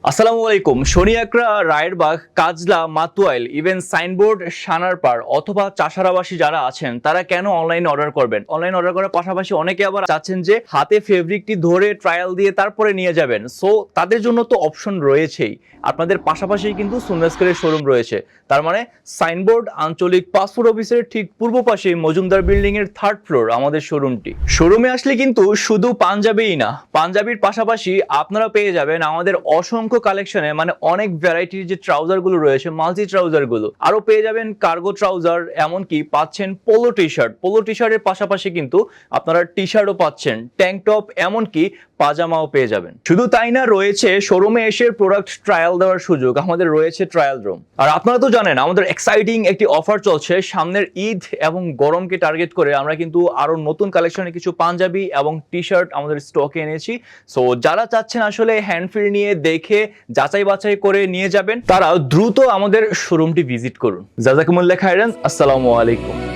আসসালামু আলাইকুম। শনিয়াকড়া, Rayerbag, Kajla, Matuail, even signboard, Sanarpar অথবা চাষারাবাসী যারা আছেন তারা কেন অনলাইনে অর্ডার করবেন? অনলাইন অর্ডার করার পাশাপাশি অনেকে আবার চাচ্ছেন যে হাতে ফেব্রিকটি ধরে ট্রায়াল দিয়ে তারপরে নিয়ে যাবেন। সো তাদের জন্য তো অপশন রয়েছেই। আপনাদের পাশাপাশি কিন্তু সুন্নাসকারের শোরুম রয়েছে। তার মানে সাইনবোর্ড আঞ্চলিক পাসপোর্ট অফিসের ঠিক পূর্ব পাশে মজুমদার বিল্ডিং এর 3rd ফ্লোর আমাদের শোরুমটি। শোরুমে আসলে কিন্তু শুধু পাঞ্জাবিই না, পাঞ্জাবির পাশাপাশি আপনারা পেয়ে যাবেন আমাদের অসংখ্য কালেকশনে, মানে অনেক ভ্যারাইটির যে ট্রাউজার গুলো রয়েছে, মাল্টি ট্রাউজার গুলো আরো পেয়ে যাবেন, কার্গো ট্রাউজার, এমনকি পাচ্ছেন polo T shirt. Polo T শার্টের পাশাপাশি কিন্তু আপনারা টি শার্টও পাচ্ছেন, ট্যাঙ্ক টপ, এমনকি পাজামাও পেয়ে যাবেন। শুধু তাই না, রয়েছে শোরুমে এসে প্রোডাক্ট ট্রায়াল দেওয়ার সুযোগ। আমাদের রয়েছে ট্রায়াল রুম। আর আপনারা তো জানেন আমাদের এক্সাইটিং একটি অফার চলছে। সামনের ঈদ এবং গরমকে টার্গেট করে আমরা কিন্তু আরো নতুন কালেকশনে কিছু পাঞ্জাবি এবং টি শার্ট আমাদের স্টকে এনেছি। সো যারা চাচ্ছেন আসলে হ্যান্ডফিল নিয়ে দেখে যাচাই বাছাই করে নিয়ে যাবেন, তারা দ্রুত আমাদের শোরুমটি ভিজিট করুন। জাযাকুমুল্লাহ খাইরান। আসসালামু আলাইকুম।